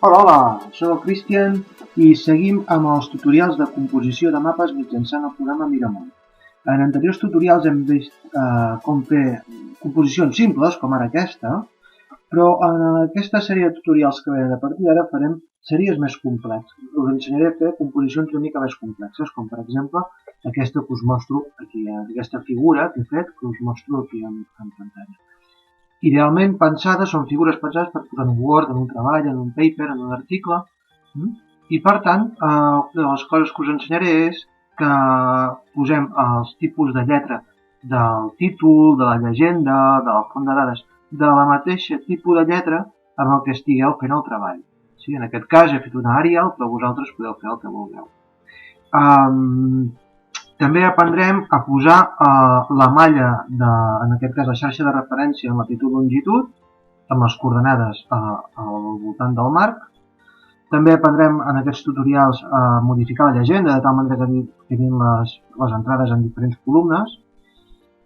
Hola, hola, soc el Cristian i seguim amb els tutorials de composició de mapes mitjançant el programa Miramon. En anteriors tutorials hem vist com fer composicions simples, com ara aquesta, però en aquesta sèrie de tutorials que venen a partir d'ara farem sèries més complexes. Us ensenyaré a fer composicions una mica més complexes, com per exemple aquesta que us mostro aquí, aquesta figura que he fet, que us mostro aquí en pantalla. Idealment pensades, són figures pensades per posar en un Word, en un treball, en un paper, en un article. I per tant, una de les coses que us ensenyaré és que posem els tipus de lletra del títol, de la llegenda, de la font de dades, de la mateixa tipus de lletra amb el que estigueu fent el treball. Sí, en aquest cas he fet una Arial, però vosaltres podeu fer el que vulgueu. També aprendrem a posar la malla, en aquest cas la xarxa de referència en latitud-longitud, amb les coordenades al voltant del marc. També aprendrem en aquests tutorials a modificar la llegenda de tal manera que quedin les entrades en diferents columnes.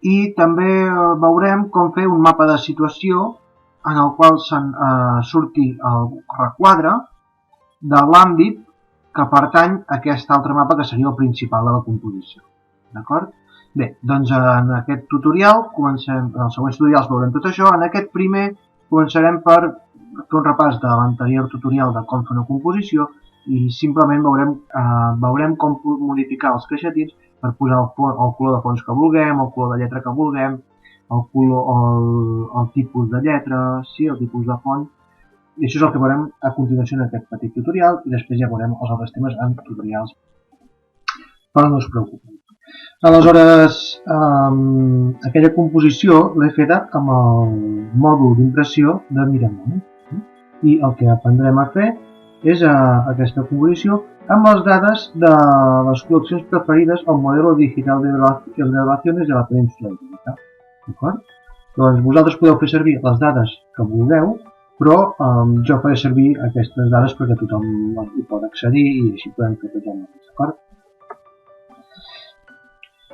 I també veurem com fer un mapa de situació en el qual surti el requadre de l'àmbit que pertany a aquest altre mapa que seria el principal de la composició. D'acord? Bé, doncs en aquest tutorial, en els següents tutorials veurem tot això. En aquest primer començarem per fer un repàs de l'anterior tutorial de com fer una composició i simplement veurem com modificar els caixetins per posar el color de fons que vulguem, el color de lletra que vulguem, el tipus de lletra, el tipus de font. I això és el que veurem a continuació en aquest petit tutorial i després ja veurem els altres temes en tutorials. Però no us preocupeu. Aleshores, aquella composició l'he feta amb el mòdul d'impressió de Miramon. I el que aprendrem a fer és aquesta composició amb les dades de les col·leccions preferides al modelo digital de elevaciones de la península Ibérica. D'acord? Doncs vosaltres podeu fer servir les dades que vulgueu, però jo faré servir aquestes dades perquè tothom hi pot accedir i així podem fer tot el mateix, d'acord?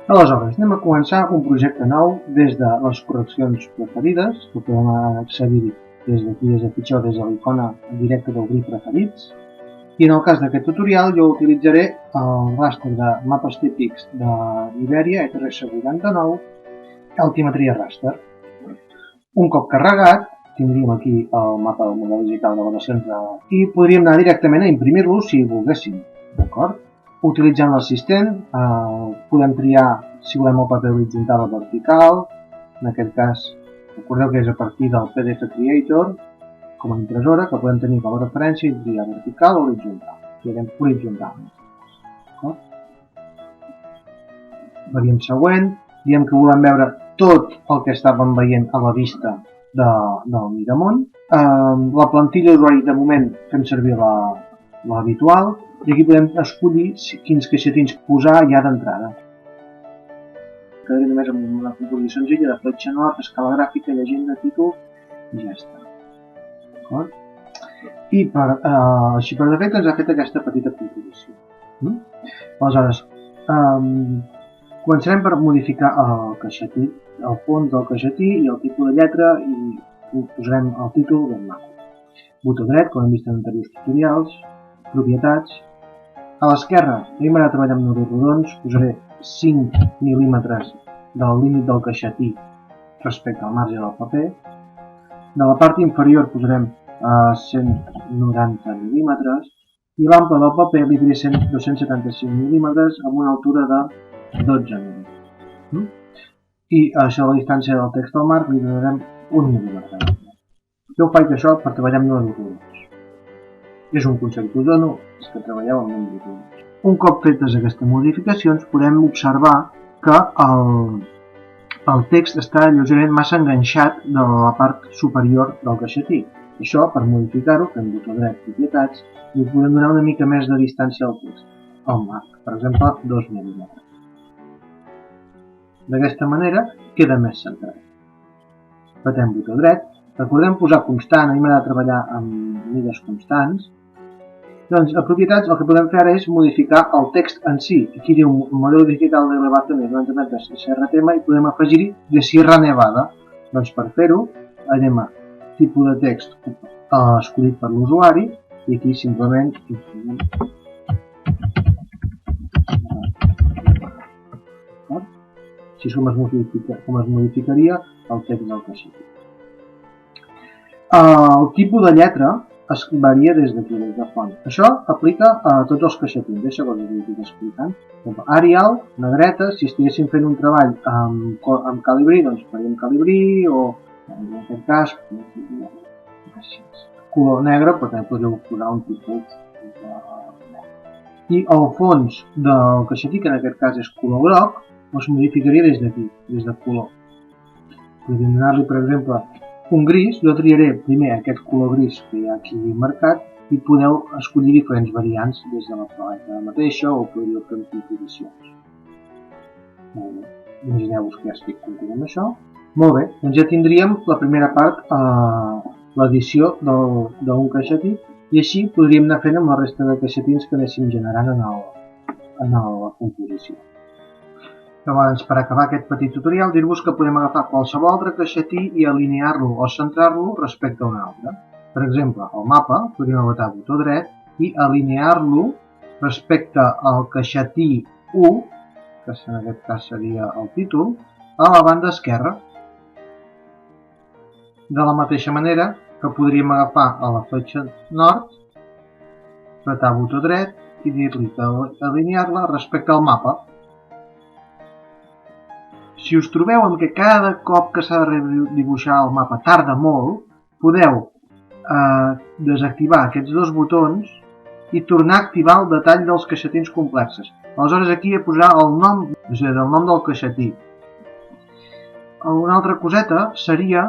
Aleshores, anem a començar un projecte nou des de les correccions preferides, que podem accedir des d'aquí, des de fitxer, des de l'icona directa d'obrir preferits. I en el cas d'aquest tutorial jo utilitzaré el ràster de mapes típics d'Ibèria, ETRS89, altimetria ràster. Un cop carregat, tindríem aquí el mapa del model digital d'elevacions i podríem anar directament a imprimir-lo si volguéssim, d'acord? Utilitzant l'assistent podem triar si volem el paper horitzontal o vertical. En aquest cas, recordeu que és a partir del PDF Creator com a impressora que podem tenir com a referència i triar vertical o horitzontal. Triarem horitzontal. Variant següent, diem que volem veure tot el que estàvem veient a la vista del Miramon. La plantilla d'usuari de moment fem servir l'habitual i aquí podem escollir quins caixetins posar ja d'entrada. Quedaré només amb una composició senzilla de fletxa nord, escala gràfica, llegenda, títol i ja està. D'acord? I així per defecte ens ha fet aquesta petita composició. Aleshores, començarem per modificar el caixetí, el fons del caixetí i el tipus de lletra i posarem el títol ben maco. Botó dret, com hem vist en anteriors tutorials, propietats. A l'esquerra, anem a treballar amb números rodons, posaré 5 mil·límetres del límit del caixetí respecte al marge del paper. De la part inferior posarem 190 mil·límetres i l'ample del paper li diré 275 mil·límetres amb una altura de 12 mil·límetres. I això a la distància del text al marc li donarem 1 mil·límetre. Jo faig això per treballar amb números rodons. És un consell que us dono, és que treballeu amb números rodons. Un cop fetes aquestes modificacions podem observar que el text està lleugerament massa enganxat de la part superior del caixetí. Això, per modificar-ho, fem botó dret, propietats, i podem donar una mica més de distància al text, al marc, per exemple 2 mil·límetres. D'aquesta manera queda més centrat. Batem botó dret. Recordem posar constant, anem a treballar amb mides constants. Doncs a propietats el que podem fer ara és modificar el text en si. Aquí diu model digital de elevaciones 90 metres SRTM i podem afegir-hi de Sierra Nevada. Doncs per fer-ho anem a tipus de text escollit per l'usuari i aquí simplement així és com es modificaria el text del caixetí. El tipus de lletra es varia des d'aquí, des de font. Això aplica a tots els caixetins, deixa que us ho estic explicant. Arial, negreta, si estiguéssim fent un treball amb calibrí, doncs faríem calibrí, o en aquest cas, color negre, però també podríeu posar un tipus i el fons del caixetí, que en aquest cas és color groc, es modificaria des d'aquí, des de color. Podríem donar-li, per exemple, un gris. Jo triaré primer aquest color gris que hi ha aquí marcat i podeu escollir diferents variants des de la paleta mateixa o podríeu fer composicions. Molt bé, imagineu-vos que ja estic content amb això. Molt bé, doncs ja tindríem la primera part, l'edició d'un caixetí, i així podríem anar fent amb la resta de caixetins que anéssim generant en la composició. Llavors, per acabar aquest petit tutorial, dir-vos que podem agafar qualsevol altre caixetí i alinear-lo o centrar-lo respecte a un altre. Per exemple, el mapa, podríem abatar botó dret i alinear-lo respecte al caixetí 1, que en aquest cas seria el títol, a la banda esquerra. De la mateixa manera que podríem agafar a la fletxa nord, apretar botó dret i dir-li que alinear-la respecte al mapa. Si us trobeu amb que cada cop que s'ha de dibuixar el mapa tarda molt, podeu desactivar aquests dos botons i tornar a activar el detall dels caixetins complexes. Aleshores aquí he posat el nom, és a dir, el nom del caixetí. Una altra coseta seria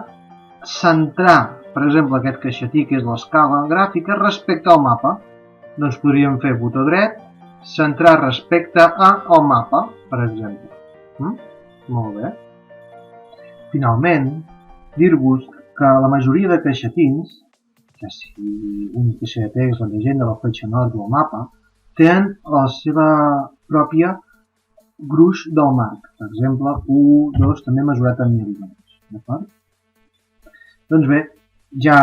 centrar, per exemple, aquest caixetí, que és l'escala gràfica, respecte al mapa. Doncs podríem fer botó dret, centrar respecte al mapa, per exemple. Molt bé. Finalment, dir-vos que la majoria de caixetins, ja sigui un caixet de text, la llegenda, la fletxa nord o el mapa, tenen la seva pròpia gruix del marc. Per exemple, 1, 2, també mesurat en mil·límetres. D'acord? Doncs bé, ja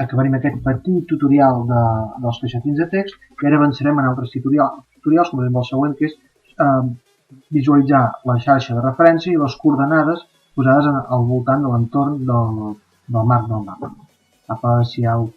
acabarem aquest petit tutorial dels caixetins de text i ara avançarem en altres tutorials, com per exemple el següent, que és visualitzar la xarxa de referència i les coordenades posades al voltant de l'entorn del marc del mapa. Apa, siau.